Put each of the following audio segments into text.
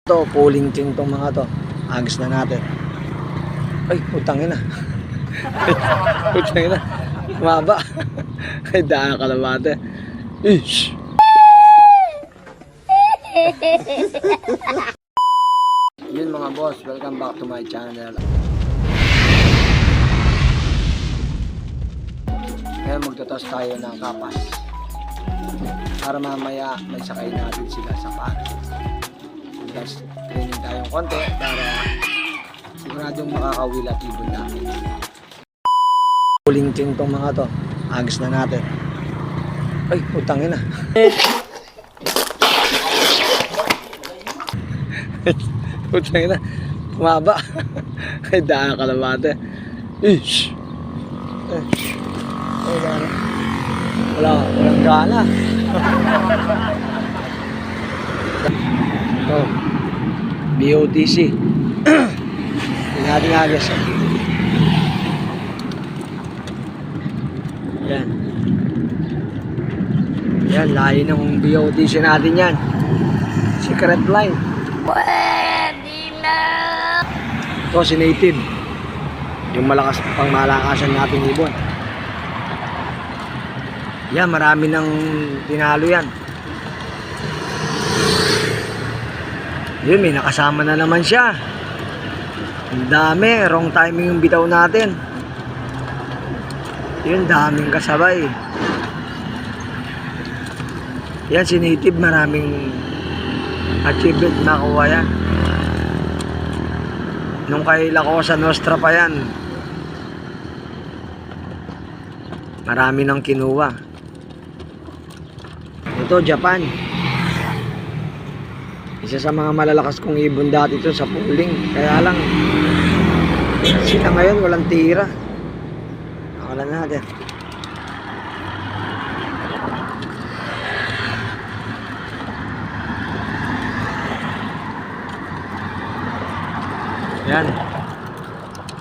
To, pulling king tong mga to. Agos na natin. Ay, putangin na. Putangin na. Maba. Ay, daan kalabate. Ish. Yun mga boss, welcome back to my channel. Ngayon magtutos tayo ng kapas. Para mamaya may sakay natin sila sa pares. Plus, training tayong konti para siguradong makakawil at ibon namin. Pulling king tong mga to. Agos na natin. Ay, putangin na. Putangin na. Maba. Ay, daan kalabate. Ish. Walang gana. Ito, BOTC. Hindi natin agos. Yan. Yan, layo ng BOTC natin yan. Secret line. Pwede na. Ito si Native. Yung malakas pang malakasan natin ibon. Yan, marami nang tinalo yan. Yun, may nakasama na naman siya. Ang dami, wrong timing yung bitaw natin. Yun, daming kasabay. Yan, si Native, maraming achievement nakuha yan. Nung kay La Cosa Nostra pa yan, marami nang kinuha. Ito, Japan. Isa sa mga malalakas kong ibon dati ito sa pooling. Kaya lang, sila ngayon walang tira. Nakalan natin. Yan.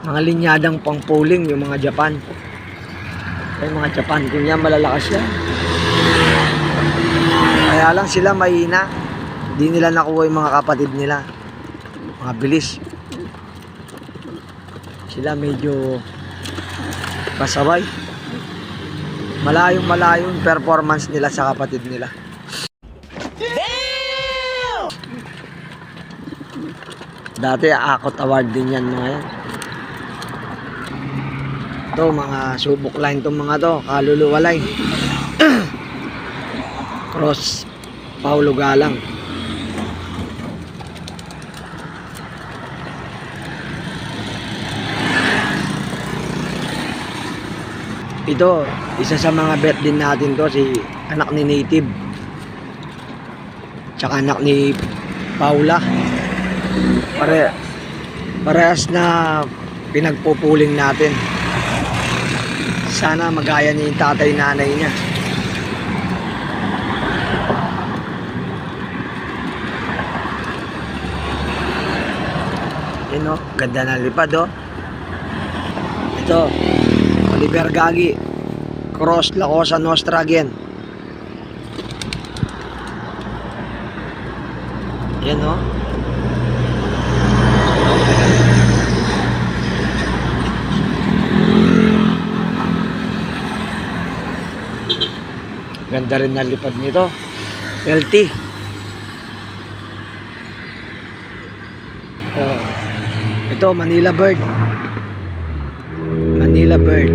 Mga linyadang pang pooling yung mga Japan. Ay, mga Japan, kung yan malalakas yan. Kaya lang sila mahina. Di nila nakuha yung mga kapatid nila. Mga bilis. Sila medyo pasaway. Malayong yung performance nila sa kapatid nila. Dati Akot Award din yan mga yan. Ito mga subok line itong mga to. Kaluluwa line. Cross Paulo Galang. Ito, isa sa mga bet din natin to, si anak ni Native. Tsaka anak ni Paula. Parehas na pinagpupuling natin. Sana magaya niya yung tatay nanay niya. Yan o, ganda na lipad o. Ito, Oliver Gagi, Cross La Cosa Nostra again. Yan o. Ganda rin na lipad nito. LT. Ito, Manila Bird. Manila Bird.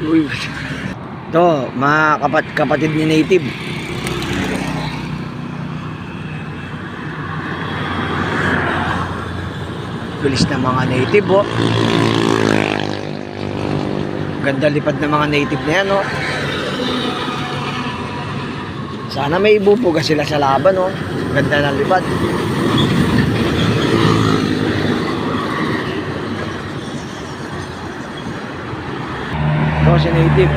Uy. Ito, mga kapatid ni Native. Bilis na mga Native, oh. Ganda lipad ng mga Native na yan, oh. Sana may ibubuga sila sa laban, oh. Ganda ng lipad. Ito si Native.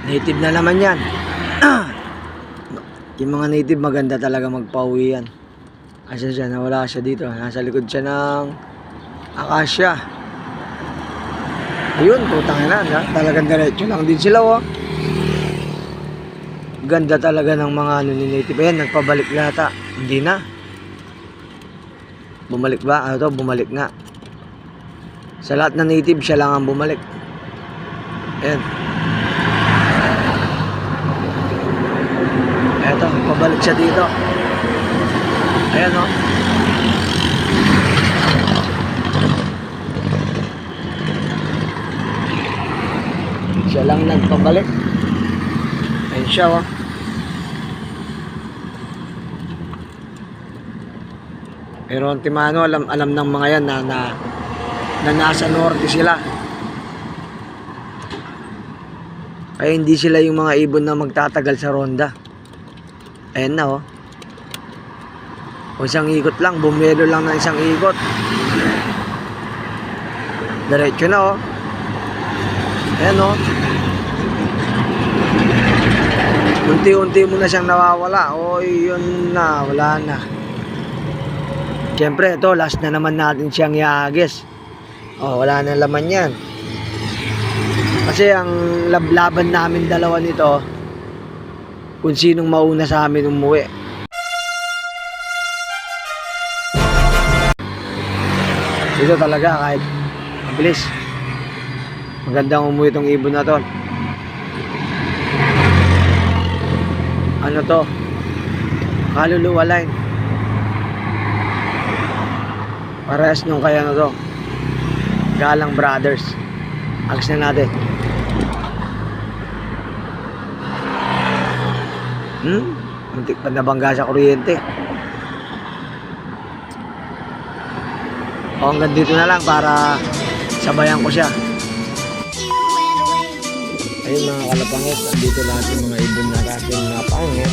Native na naman yan. Yung mga Native maganda talaga magpauwi yan. Asa siya, nawala siya dito. Nasa likod siya ng akasya. Ayun, putang ina, talagang diretso lang din sila, oh. Ganda talaga ng mga ano ni native. Ayan, nagpabalik yata. Hindi na. Bumalik ba? Ano to? Bumalik nga. Sa lahat ng native, siya lang ang bumalik. Ayan. Eto, pabalik siya dito. Ayan, oh. Siya lang nagpabalik. Ayan siya, oh. Pero ang Timano, alam ng mga yan na nasa norte sila. Kaya hindi sila yung mga ibon na magtatagal sa ronda. Ayan na, oh. O isang ikot lang, bumelo lang ng isang ikot. Diretso na, oh. Ayan, oh. Unti-unti mo na siyang nawawala. O yun na, wala na. Siyempre, ito, last na naman natin siyang iagis. O, wala na laman yan. Kasi ang lablaban namin dalawa nito, kung sinong mauna sa amin umuwi. Ito talaga, kahit mabilis. Magandang umuwi itong ibon na to. Ano to? Kaluluwa line. Parehas nung kaya na to. Galang Brothers. Ags na natin. Muntik pa nabangga sa kuryente. O hanggang dito na lang para sabayan ko siya. Ayun mga kalapangit, andito lahat yung mga ibon na ating napangit.